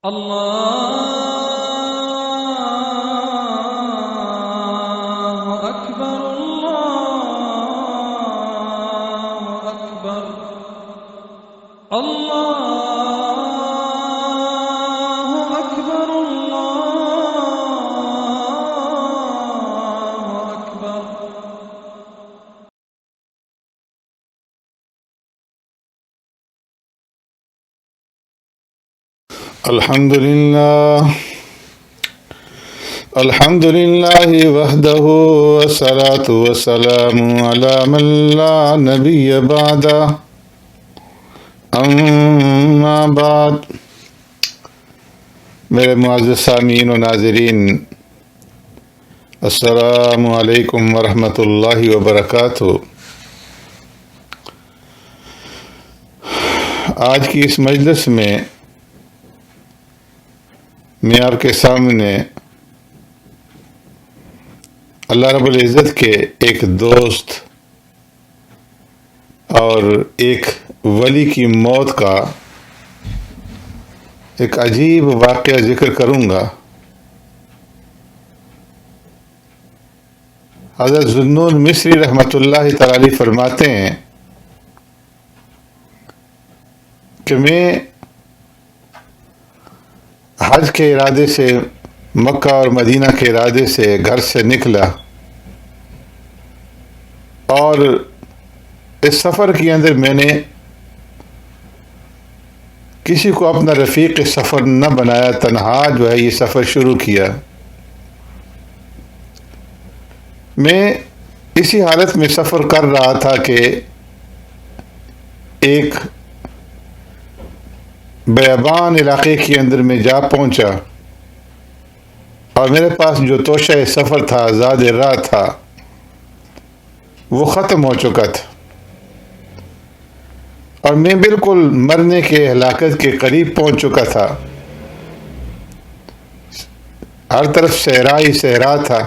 الله أكبر الله أكبر الله أكبر الله أكبر. الحمد لله وحده والصلاة والسلام على من لا نبي بعده اما بعد. میرے معزز سامعین و ناظرین، السلام علیکم ورحمۃ اللہ وبرکاتہ۔ آج کی اس مجلس میں میں آپ کے سامنے اللہ رب العزت کے ایک دوست اور ایک ولی کی موت کا ایک عجیب واقعہ ذکر کروں گا۔ حضرت ذوالنون مصری رحمۃ اللہ تعالی علیہ فرماتے ہیں کہ میں حج کے ارادے سے مکہ اور مدینہ کے ارادے سے گھر سے نکلا، اور اس سفر کے اندر میں نے کسی کو اپنا رفیق سفر نہ بنایا، تنہا جو ہے یہ سفر شروع کیا۔ میں اسی حالت میں سفر کر رہا تھا کہ ایک بیابان علاقے کے اندر میں جا پہنچا، اور میرے پاس جو توشہ سفر تھا، زاد راہ تھا، وہ ختم ہو چکا تھا، اور میں بالکل مرنے کے ہلاکت کے قریب پہنچ چکا تھا۔ ہر طرف صحرا ہی صحرا تھا،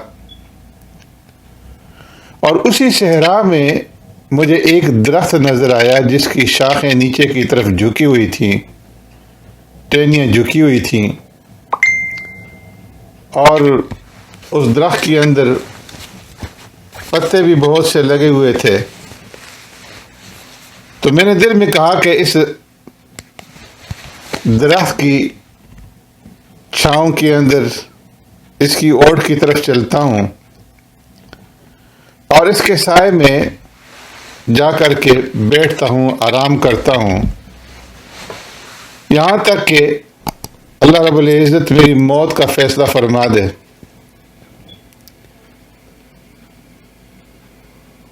اور اسی صحرا میں مجھے ایک درخت نظر آیا جس کی شاخیں نیچے کی طرف جھکی ہوئی تھیں، ٹہنیاں جھکی ہوئی تھیں، اور اس درخت کے اندر پتے بھی بہت سے لگے ہوئے تھے۔ تو میں نے دل میں کہا کہ اس درخت کی چھاؤں کے اندر اس کی اوٹ کی طرف چلتا ہوں، اور اس کے سائے میں جا کر کے بیٹھتا ہوں، آرام کرتا ہوں، یہاں تک کہ اللہ رب العزت میری موت کا فیصلہ فرما دے۔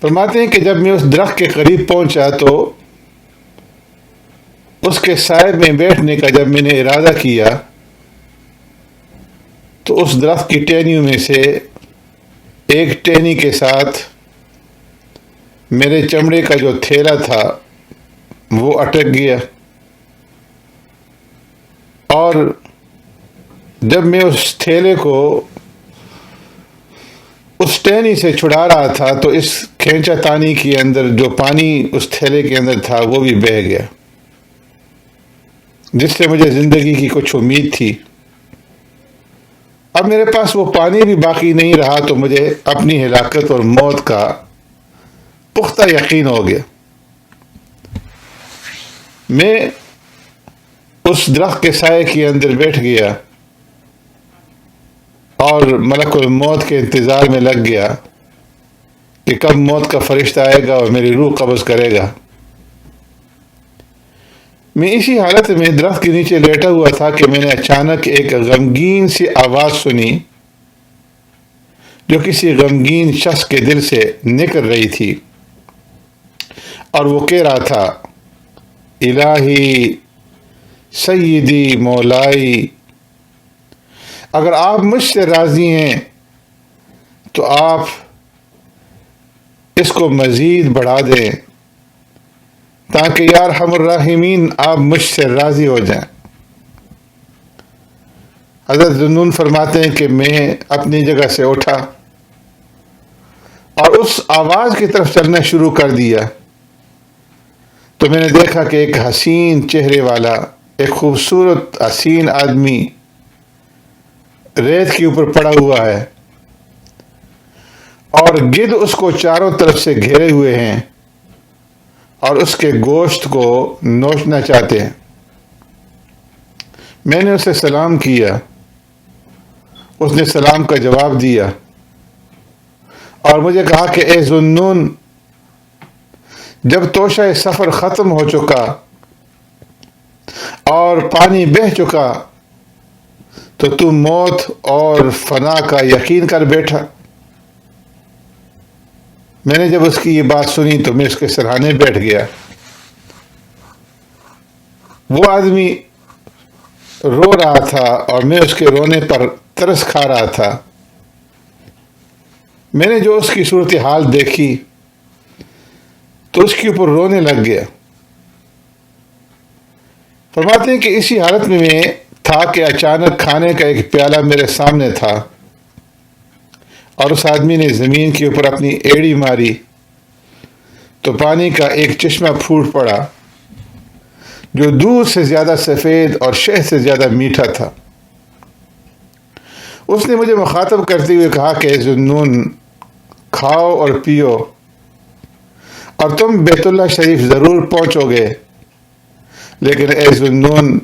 فرماتے ہیں کہ جب میں اس درخت کے قریب پہنچا تو اس کے سائے میں بیٹھنے کا جب میں نے ارادہ کیا تو اس درخت کی ٹہنیوں میں سے ایک ٹہنی کے ساتھ میرے چمڑے کا جو تھیلا تھا وہ اٹک گیا، اور جب میں اس تھیلے کو اس ٹہنی سے چھڑا رہا تھا تو اس کھینچا تانی کے اندر جو پانی اس تھیلے کے اندر تھا وہ بھی بہہ گیا، جس سے مجھے زندگی کی کچھ امید تھی۔ اب میرے پاس وہ پانی بھی باقی نہیں رہا تو مجھے اپنی ہلاکت اور موت کا پختہ یقین ہو گیا۔ میں اس درخت کے سائے کے اندر بیٹھ گیا اور ملک الموت کے انتظار میں لگ گیا کہ کب موت کا فرشتہ آئے گا اور میری روح قبض کرے گا۔ میں اسی حالت میں درخت کے نیچے لیٹا ہوا تھا کہ میں نے اچانک ایک غمگین سی آواز سنی جو کسی غمگین شخص کے دل سے نکل رہی تھی، اور وہ کہہ رہا تھا: الہی سیدی مولائی، اگر آپ مجھ سے راضی ہیں تو آپ اس کو مزید بڑھا دیں تاکہ یا ارحم الراحمین آپ مجھ سے راضی ہو جائیں۔ حضرت ذوالنون فرماتے ہیں کہ میں اپنی جگہ سے اٹھا اور اس آواز کی طرف چلنا شروع کر دیا، تو میں نے دیکھا کہ ایک حسین چہرے والا ایک خوبصورت حسین آدمی ریت کے اوپر پڑا ہوا ہے اور گدھ اس کو چاروں طرف سے گھیرے ہوئے ہیں اور اس کے گوشت کو نوچنا چاہتے ہیں۔ میں نے اسے سلام کیا، اس نے سلام کا جواب دیا اور مجھے کہا کہ اے ذوالنون، جب توشہ سفر ختم ہو چکا اور پانی بہہ چکا تو تو موت اور فنا کا یقین کر بیٹھا۔ میں نے جب اس کی یہ بات سنی تو میں اس کے سرہانے بیٹھ گیا۔ وہ آدمی رو رہا تھا اور میں اس کے رونے پر ترس کھا رہا تھا۔ میں نے جو اس کی صورتحال دیکھی تو اس کے اوپر رونے لگ گیا۔ فرماتے ہیں کہ اسی حالت میں تھا کہ اچانک کھانے کا ایک پیالہ میرے سامنے تھا اور اس آدمی نے زمین کے اوپر اپنی ایڑی ماری تو پانی کا ایک چشمہ پھوٹ پڑا جو دودھ سے زیادہ سفید اور شہد سے زیادہ میٹھا تھا۔ اس نے مجھے مخاطب کرتے ہوئے کہا کہ ذوالنون، کھاؤ اور پیو اور تم بیت اللہ شریف ضرور پہنچو گے، لیکن اے ذوالنون،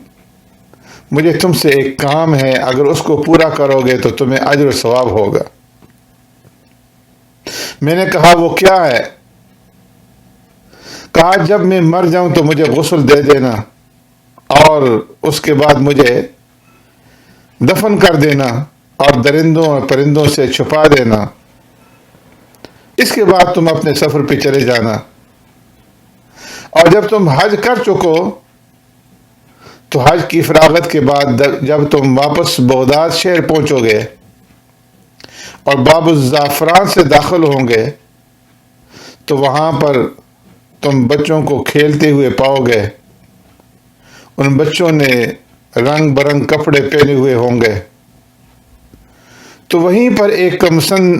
مجھے تم سے ایک کام ہے، اگر اس کو پورا کرو گے تو تمہیں اجر و ثواب ہوگا۔ میں نے کہا وہ کیا ہے؟ کہا جب میں مر جاؤں تو مجھے غسل دے دینا اور اس کے بعد مجھے دفن کر دینا اور درندوں اور پرندوں سے چھپا دینا، اس کے بعد تم اپنے سفر پہ چلے جانا، اور جب تم حج کر چکو تو حج کی فراغت کے بعد جب تم واپس بغداد شہر پہنچو گے اور باب الزعفران سے داخل ہوں گے تو وہاں پر تم بچوں کو کھیلتے ہوئے پاؤ گے۔ ان بچوں نے رنگ برنگ کپڑے پہنے ہوئے ہوں گے، تو وہیں پر ایک کمسن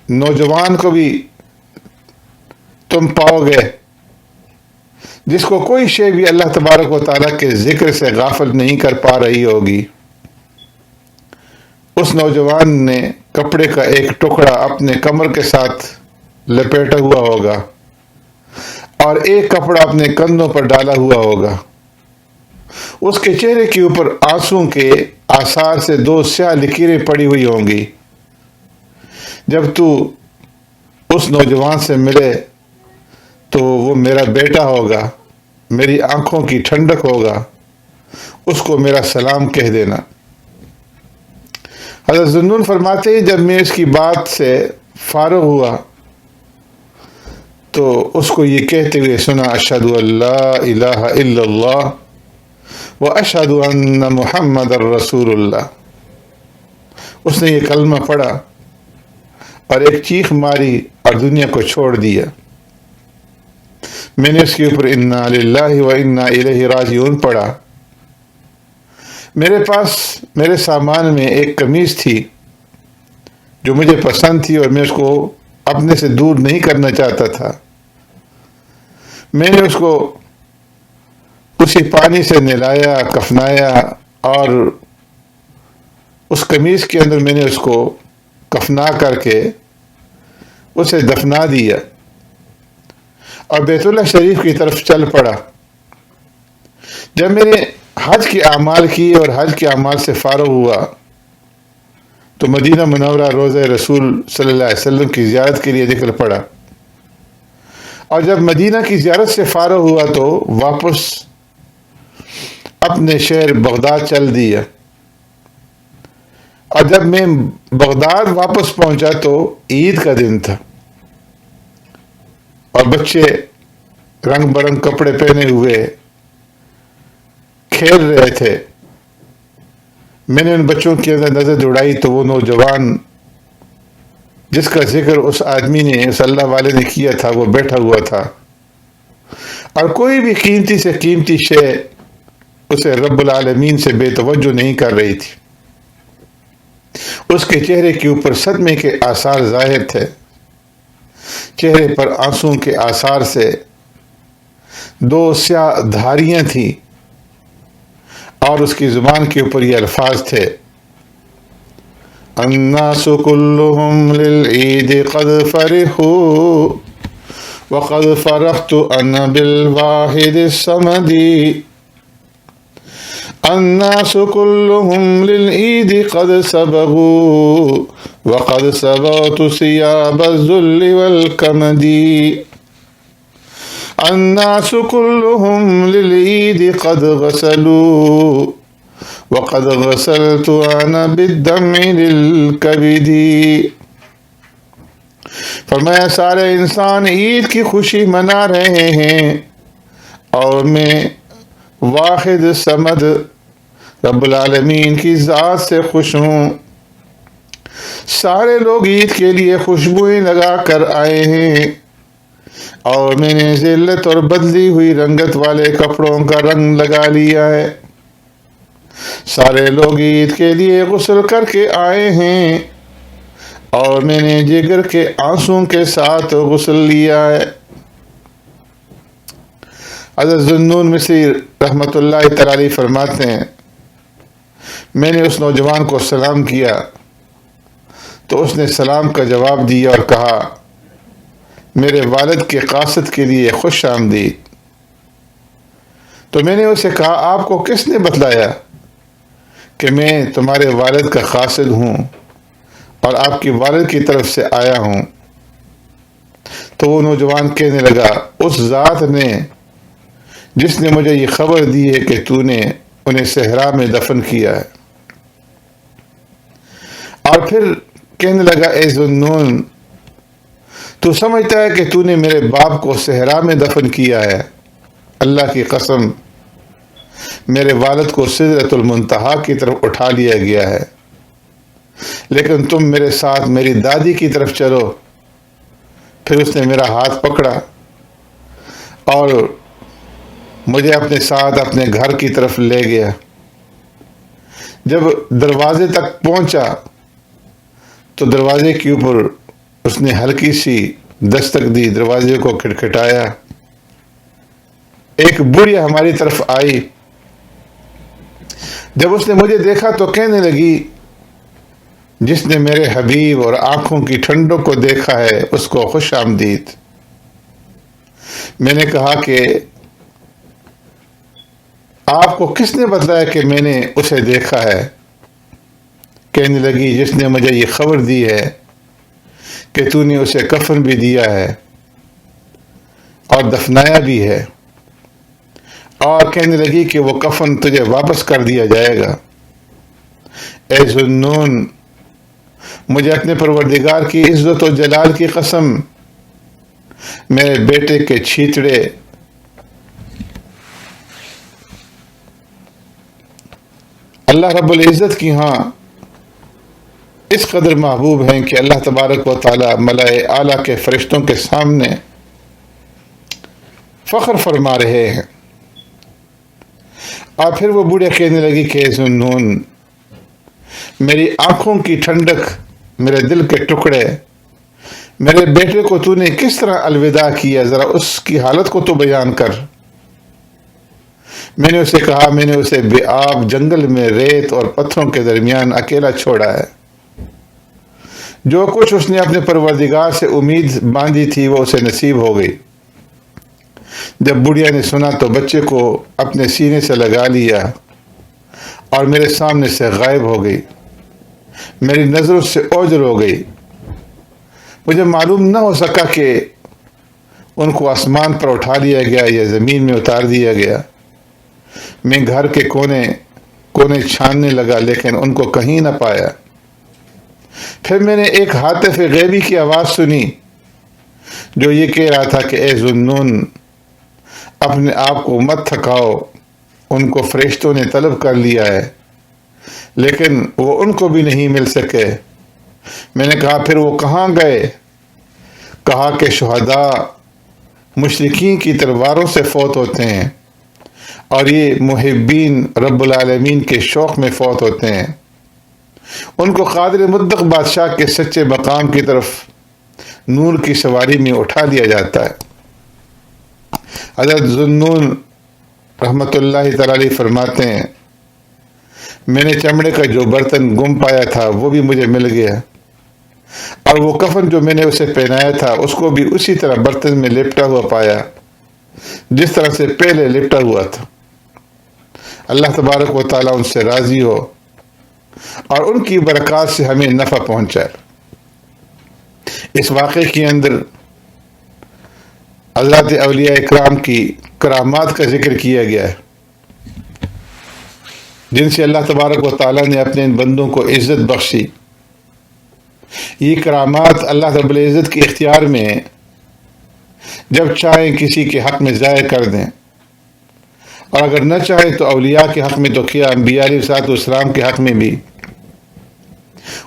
نوجوان کو بھی تم پاؤ گے جس کو کوئی شے بھی اللہ تبارک و تعالیٰ کے ذکر سے غافل نہیں کر پا رہی ہوگی۔ اس نوجوان نے کپڑے کا ایک ٹکڑا اپنے کمر کے ساتھ لپیٹا ہوا ہوگا اور ایک کپڑا اپنے کندھوں پر ڈالا ہوا ہوگا۔ اس کے چہرے کے اوپر آنسوں کے آثار سے 2 سیاہ لکیریں پڑی ہوئی ہوں گی۔ جب تو اس نوجوان سے ملے تو وہ میرا بیٹا ہوگا، میری آنکھوں کی ٹھنڈک ہوگا، اس کو میرا سلام کہہ دینا۔ حضرت ذوالنون فرماتے ہیں جب میں اس کی بات سے فارغ ہوا تو اس کو یہ کہتے ہوئے سنا، اشہد ان لا الہ الا اللہ واشہد ان محمد رسول اللہ۔ اس نے یہ کلمہ پڑھا اور ایک چیخ ماری اور دنیا کو چھوڑ دیا۔ میں نے اس کے اوپر انا للہ و انا الیہ راجعون پڑھا۔ میرے پاس میرے سامان میں ایک قمیض تھی جو مجھے پسند تھی اور میں اس کو اپنے سے دور نہیں کرنا چاہتا تھا۔ میں نے اس کو اسی پانی سے نہلایا، کفنایا اور اس قمیض کے اندر میں نے اس کو کفنا کر کے اسے دفنا دیا اور بیت اللہ شریف کی طرف چل پڑا۔ جب میں نے حج کے اعمال کیے اور حج کے اعمال سے فارغ ہوا تو مدینہ منورہ روضہ رسول صلی اللہ علیہ وسلم کی زیارت کے لیے نکل پڑا، اور جب مدینہ کی زیارت سے فارغ ہوا تو واپس اپنے شہر بغداد چل دیا، اور جب میں بغداد واپس پہنچا تو عید کا دن تھا اور بچے رنگ برنگ کپڑے پہنے ہوئے کھیل رہے تھے۔ میں نے ان بچوں کی نظر دوڑائی تو وہ نوجوان جس کا ذکر اس آدمی نے، اس اللہ والے نے کیا تھا، وہ بیٹھا ہوا تھا اور کوئی بھی قیمتی سے قیمتی شے اسے رب العالمین سے بے توجہ نہیں کر رہی تھی۔ اس کے چہرے کے اوپر صدمے کے آثار ظاہر تھے، چہرے پر آنسوں کے آثار سے 2 سیاہ دھاریاں تھیں اور اس کی زبان کے اوپر یہ الفاظ تھے: الناس كلهم للعيد قد فرحوا وقد فرحت أنا بالواحد الصمد. الناس كلهم للعيد قد صبغوا وقد صبغت ثياب الذل والكمد. الناس كلهم للعيد قد غسلوا وقد غسلت أنا بالدمع للكبد. فرمایا سارے انسان عید کی خوشی منا رہے ہیں اور میں واحد صمد رب العالمین کی ذات سے خوش ہوں. سارے لوگ عید کے لیے خوشبوئیں لگا کر آئے ہیں اور میں نے ذلت اور بدلی ہوئی رنگت والے کپڑوں کا رنگ لگا لیا ہے. سارے لوگ عید کے لیے غسل کر کے آئے ہیں اور میں نے جگر کے آنسوں کے ساتھ غسل لیا ہے. حضرت ذوالنون مصری رحمۃ اللہ تعالی علیہ فرماتے ہیں میں نے اس نوجوان کو سلام کیا تو اس نے سلام کا جواب دیا اور کہا: میرے والد کے قاصد کے لیے خوش آمدید. تو میں نے اسے کہا: آپ کو کس نے بتلایا کہ میں تمہارے والد کا قاصد ہوں اور آپ کی والد کی طرف سے آیا ہوں؟ تو وہ نوجوان کہنے لگا: اس ذات نے جس نے مجھے یہ خبر دی ہے کہ تو نے انہیں صحرا میں دفن کیا ہے. اور پھر کہنے لگا: اے ذوالنون، تو سمجھتا ہے کہ تو نے میرے باپ کو صحرا میں دفن کیا ہے؟ اللہ کی قسم، میرے والد کو سدرۃ المنتہا کی طرف اٹھا لیا گیا ہے، لیکن تم میرے ساتھ میری دادی کی طرف چلو. پھر اس نے میرا ہاتھ پکڑا اور مجھے اپنے ساتھ اپنے گھر کی طرف لے گیا. جب دروازے تک پہنچا تو دروازے کے اوپر اس نے ہلکی سی دستک دی، دروازے کو کھٹکھٹایا. ایک بڑھیا ہماری طرف آئی. جب اس نے مجھے دیکھا تو کہنے لگی: جس نے میرے حبیب اور آنکھوں کی ٹھنڈک کو دیکھا ہے اس کو خوش آمدید. میں نے کہا کہ آپ کو کس نے بتلایا کہ میں نے اسے دیکھا ہے؟ کہنے لگی: جس نے مجھے یہ خبر دی ہے کہ تو نے اسے کفن بھی دیا ہے اور دفنایا بھی ہے. اور کہنے لگی کہ وہ کفن تجھے واپس کر دیا جائے گا. اے ذوالنون، مجھے اپنے پروردگار کی عزت و جلال کی قسم، میرے بیٹے کے چھیتڑے اللہ رب العزت کی ہاں اس قدر محبوب ہیں کہ اللہ تبارک و تعالی ملائے اعلیٰ کے فرشتوں کے سامنے فخر فرما رہے ہیں. اور پھر وہ بوڑھے کہنے لگی کہ ذوالنون، میری آنکھوں کی ٹھنڈک، میرے دل کے ٹکڑے، میرے بیٹے کو تو نے کس طرح الوداع کیا، ذرا اس کی حالت کو تو بیان کر. میں نے اسے کہا: میں نے اسے بے آب جنگل میں ریت اور پتھروں کے درمیان اکیلا چھوڑا ہے. جو کچھ اس نے اپنے پروردگار سے امید باندھی تھی وہ اسے نصیب ہو گئی. جب بڑھیا نے سنا تو بچے کو اپنے سینے سے لگا لیا اور میرے سامنے سے غائب ہو گئی. میری نظروں سے اوجھل ہو گئی. مجھے معلوم نہ ہو سکا کہ ان کو آسمان پر اٹھا لیا گیا یا زمین میں اتار دیا گیا. میں گھر کے کونے کونے چھاننے لگا لیکن ان کو کہیں نہ پایا. پھر میں نے ایک ہاتف غیبی کی آواز سنی جو یہ کہہ رہا تھا کہ اے ذوالنون، اپنے آپ کو مت تھکاؤ، ان کو فرشتوں نے طلب کر لیا ہے لیکن وہ ان کو بھی نہیں مل سکے. میں نے کہا: پھر وہ کہاں گئے؟ کہا کہ شہداء مشرکین کی تلواروں سے فوت ہوتے ہیں اور یہ محبین رب العالمین کے شوق میں فوت ہوتے ہیں. ان کو قادر مطلق بادشاہ کے سچے مقام کی طرف نور کی سواری میں اٹھا لیا جاتا ہے. حضرت ذوالنون رحمۃ اللہ تعالی علیہ فرماتے ہیں میں نے چمڑے کا جو برتن گم پایا تھا وہ بھی مجھے مل گیا، اور وہ کفن جو میں نے اسے پہنایا تھا اس کو بھی اسی طرح برتن میں لپٹا ہوا پایا جس طرح سے پہلے لپٹا ہوا تھا۔ اللہ تبارک و تعالیٰ ان سے راضی ہو اور ان کی برکات سے ہمیں نفع پہنچائے۔ اس واقعے کے اندر حضرات اولیاء اکرام کی کرامات کا ذکر کیا گیا ہے، جن سے اللہ تبارک و تعالیٰ نے اپنے ان بندوں کو عزت بخشی۔ یہ کرامات اللہ رب العزت کے اختیار میں ہیں، جب چاہیں کسی کے حق میں ضائع کر دیں، اور اگر نہ چاہیں تو اولیاء کے حق میں تو کیا، انبیاء علیہ السلام کے حق میں بھی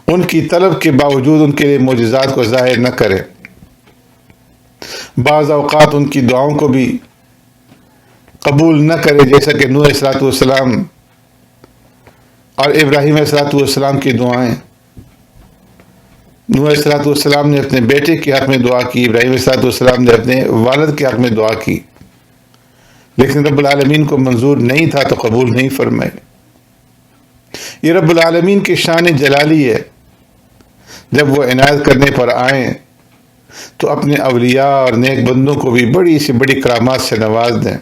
ان کی طلب کے باوجود ان کے لیے معجزات کو ظاہر نہ کرے۔ بعض اوقات ان کی دعاؤں کو بھی قبول نہ کرے، جیسا کہ نوح علیہ السلام اور ابراہیم علیہ السلام کی دعائیں۔ نوح علیہ السلام نے اپنے بیٹے کے حق میں دعا کی، ابراہیم علیہ السلام نے اپنے والد کے حق میں دعا کی، لیکن رب العالمین کو منظور نہیں تھا تو قبول نہیں فرمائے۔ یہ رب العالمین کی شان جلالی ہے، جب وہ عنایت کرنے پر آئیں تو اپنے اولیاء اور نیک بندوں کو بھی بڑی سی بڑی کرامات سے نواز دیں۔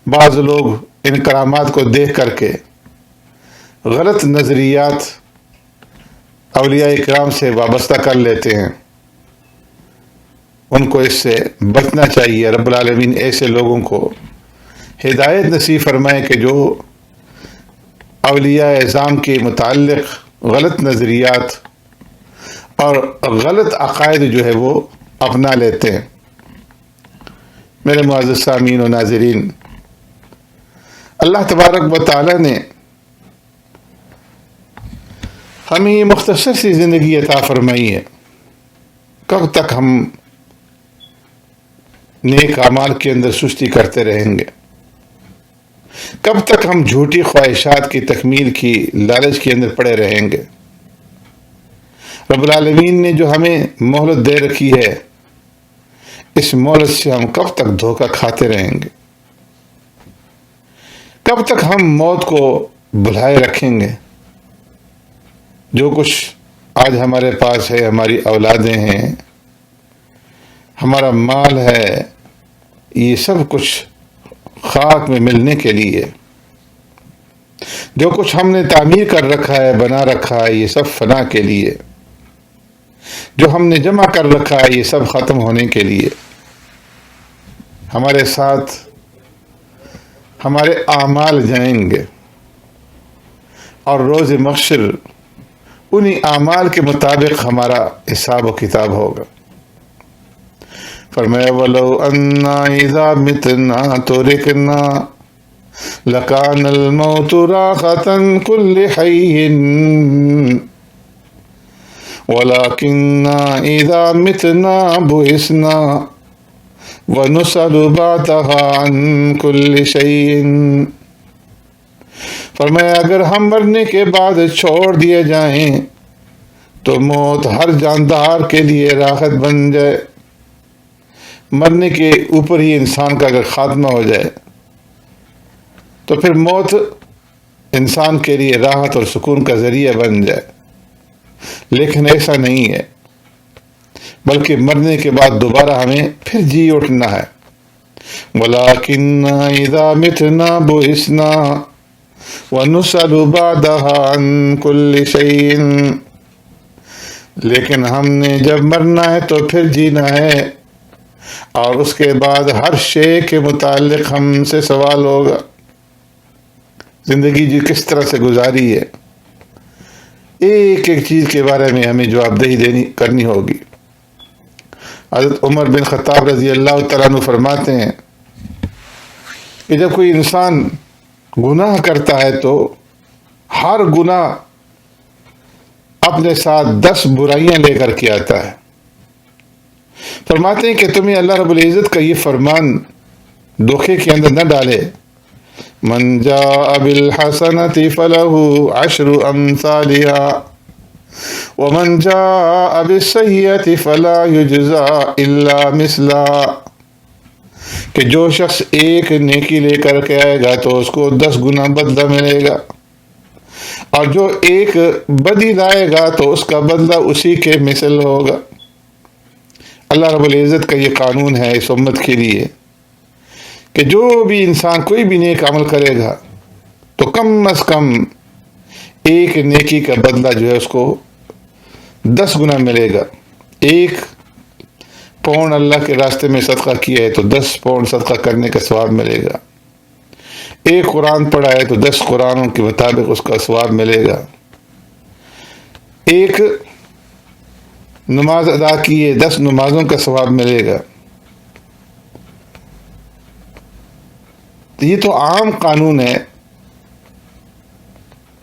بعض لوگ ان کرامات کو دیکھ کر کے غلط نظریات اولیاء اکرام سے وابستہ کر لیتے ہیں، ان کو اس سے بچنا چاہیے۔ رب العالمین ایسے لوگوں کو ہدایت نصیب فرمائے کہ جو اولیاء اعظام کے متعلق غلط نظریات اور غلط عقائد جو ہے وہ اپنا لیتے ہیں۔ میرے معزز سامعین و ناظرین، اللہ تبارک و تعالی نے ہمیں یہ مختصر سی زندگی عطا فرمائی ہے، کب تک ہم نیک اعمال کے اندر سستی کرتے رہیں گے؟ کب تک ہم جھوٹی خواہشات کی تکمیل کی لالچ کے اندر پڑے رہیں گے؟ رب العالمین نے جو ہمیں مہلت دے رکھی ہے، اس مہلت سے ہم کب تک دھوکہ کھاتے رہیں گے؟ کب تک ہم موت کو بلائے رکھیں گے؟ جو کچھ آج ہمارے پاس ہے، ہماری اولادیں ہیں، ہمارا مال ہے، یہ سب کچھ خاک میں ملنے کے لیے۔ جو کچھ ہم نے تعمیر کر رکھا ہے، بنا رکھا ہے، یہ سب فنا کے لیے۔ جو ہم نے جمع کر رکھا ہے، یہ سب ختم ہونے کے لیے۔ ہمارے ساتھ ہمارے اعمال جائیں گے، اور روز محشر انہی اعمال کے مطابق ہمارا حساب و کتاب ہوگا۔ فرمایا وَلَوْ أَنَّا إِذَا مِتْنَا تُرِكْنَا لَكَانَ الْمَوْتُ رَاحَةً كُلِّ حَيٍّ وَلَكِنَّا إِذَا مِتْنَا بُعِثْنَا وَنُسْأَلُ بَعْدَهَا عَنْ كُلِّ شَيْءٍ۔ فرمایا اگر ہم مرنے کے بعد چھوڑ دیے جائیں تو موت ہر جاندار کے لیے راحت بن جائے۔ مرنے کے اوپر ہی انسان کا اگر خاتمہ ہو جائے تو پھر موت انسان کے لیے راحت اور سکون کا ذریعہ بن جائے، لیکن ایسا نہیں ہے، بلکہ مرنے کے بعد دوبارہ ہمیں پھر جی اٹھنا ہے۔ وَلَكِنَّا إِذَا مِتْنَا بُعِثْنَا وَنُسْأَلُ بَعْدَهَا عَنْ كُلِّ شَيْءٍ۔ لیکن ہم نے جب مرنا ہے تو پھر جینا ہے، اور اس کے بعد ہر شے کے متعلق ہم سے سوال ہوگا۔ زندگی جی کس طرح سے گزاری ہے، ایک ایک چیز کے بارے میں ہمیں جواب دہی کرنی ہوگی۔ حضرت عمر بن خطاب رضی اللہ تعالیٰ عنہ فرماتے ہیں کہ جب کوئی انسان گناہ کرتا ہے تو ہر گناہ اپنے ساتھ 10 برائیاں لے کر کے آتا ہے۔ فرماتے ہیں کہ تمہیں اللہ رب العزت کا یہ فرمان دھوکے کے اندر نہ ڈالے، من جاء بالحسنة فله 10 أمثالها ومن جاء بالسيئة فلا يجزى إلا مثلها۔ کہ جو شخص ایک نیکی لے کر کے آئے گا تو اس کو 10 گنا بدلہ ملے گا، اور جو ایک بدی لائے گا تو اس کا بدلہ اسی کے مثل ہوگا۔ اللہ رب العزت کا یہ قانون ہے اس امت کے لیے کہ جو بھی انسان کوئی بھی نیک عمل کرے گا تو کم از کم ایک نیکی کا بدلہ جو ہے اس کو 10 گنا ملے گا۔ 1 پاؤنڈ اللہ کے راستے میں صدقہ کیا ہے تو 10 پاؤنڈ صدقہ کرنے کا ثواب ملے گا۔ 1 قرآن پڑھا ہے تو 10 قرآنوں کے مطابق اس کا ثواب ملے گا۔ 1 نماز ادا کی ہے 10 نمازوں کا ثواب ملے گا۔ یہ تو عام قانون ہے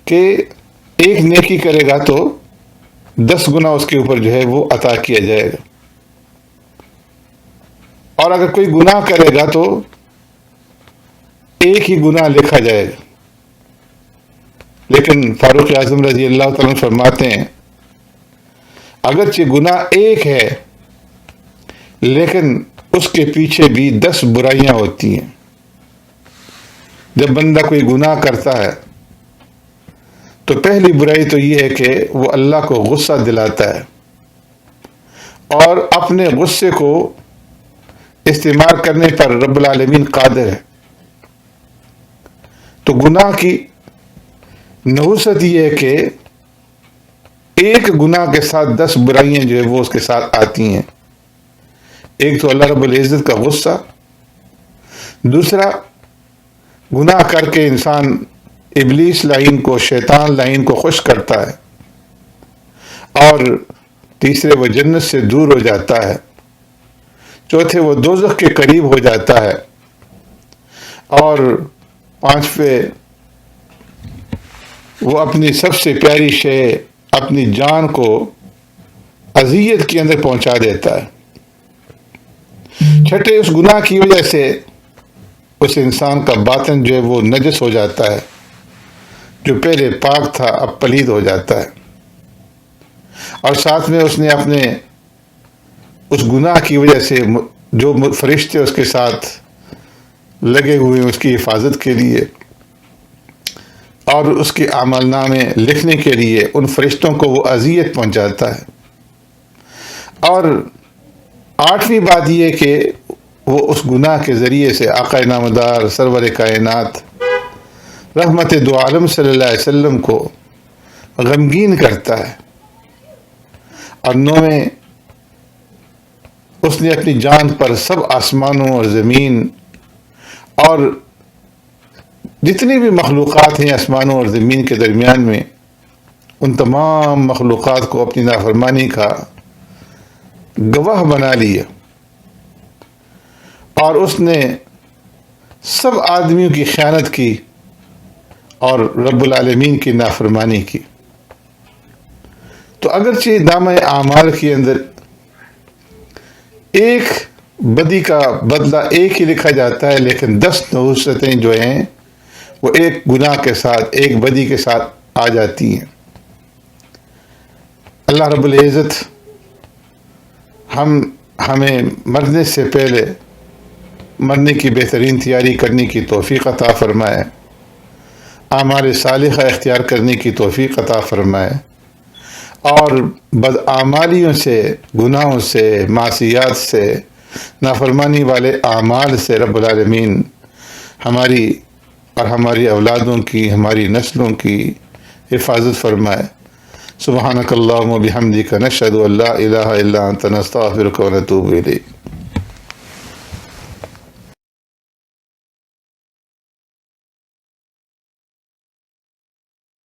کہ ایک نیکی کرے گا تو 10 گنا اس کے اوپر جو ہے وہ عطا کیا جائے گا، اور اگر کوئی گناہ کرے گا تو ایک ہی گناہ لکھا جائے گا۔ لیکن فاروق اعظم رضی اللہ تعالیٰ عنہ فرماتے ہیں اگرچہ گناہ ایک ہے لیکن اس کے پیچھے بھی 10 برائیاں ہوتی ہیں۔ جب بندہ کوئی گناہ کرتا ہے تو پہلی برائی تو یہ ہے کہ وہ اللہ کو غصہ دلاتا ہے، اور اپنے غصے کو استعمال کرنے پر رب العالمین قادر ہے۔ تو گناہ کی نحوست یہ ہے کہ ایک گناہ کے ساتھ 10 برائیاں جو ہے وہ اس کے ساتھ آتی ہیں۔ ایک تو اللہ رب العزت کا غصہ، دوسرا گناہ کر کے انسان ابلیس لعین کو، شیطان لعین کو خوش کرتا ہے، اور تیسرے وہ جنت سے دور ہو جاتا ہے، چوتھے وہ دوزخ کے قریب ہو جاتا ہے، اور پانچویں وہ اپنی سب سے پیاری شے اپنی جان کو اذیت کے اندر پہنچا دیتا ہے۔ چھٹے اس گناہ کی وجہ سے اس انسان کا باطن جو ہے وہ نجس ہو جاتا ہے، جو پہلے پاک تھا اب پلید ہو جاتا ہے، اور ساتھ میں اس نے اپنے اس گناہ کی وجہ سے جو فرشتے اس کے ساتھ لگے ہوئے ہیں اس کی حفاظت کے لیے اور اس کے اعمال نامے لکھنے کے لیے، ان فرشتوں کو وہ اذیت پہنچاتا ہے۔ اور 8ویں بات یہ کہ وہ اس گناہ کے ذریعے سے آقا نامدار سرور کائنات رحمت دو عالم صلی اللہ علیہ وسلم کو غمگین کرتا ہے، اور 9ویں اس نے اپنی جان پر سب آسمانوں اور زمین اور جتنی بھی مخلوقات ہیں آسمانوں اور زمین کے درمیان میں، ان تمام مخلوقات کو اپنی نافرمانی کا گواہ بنا لیا، اور اس نے سب آدمیوں کی خیانت کی اور رب العالمین کی نافرمانی کی۔ تو اگرچہ نامہ اعمال کے اندر ایک بدی کا بدلہ ایک ہی لکھا جاتا ہے، لیکن 10 نحوستیں جو ہیں وہ ایک گناہ کے ساتھ، ایک بدی کے ساتھ آ جاتی ہیں۔ اللہ رب العزت ہمیں مرنے سے پہلے مرنے کی بہترین تیاری کرنے کی توفیق عطا فرمائے، اعمال صالحہ اختیار کرنے کی توفیق عطا فرمائے، اور بدعمالیوں سے، گناہوں سے، معصیات سے، نافرمانی والے اعمال سے رب العالمین ہماری اور ہماری اولادوں کی، ہماری نسلوں کی حفاظت فرمائے۔ سبحانک اللہم و بحمدک نشہد ان لا الہ الا انت نستغفرک و نتوب الیک۔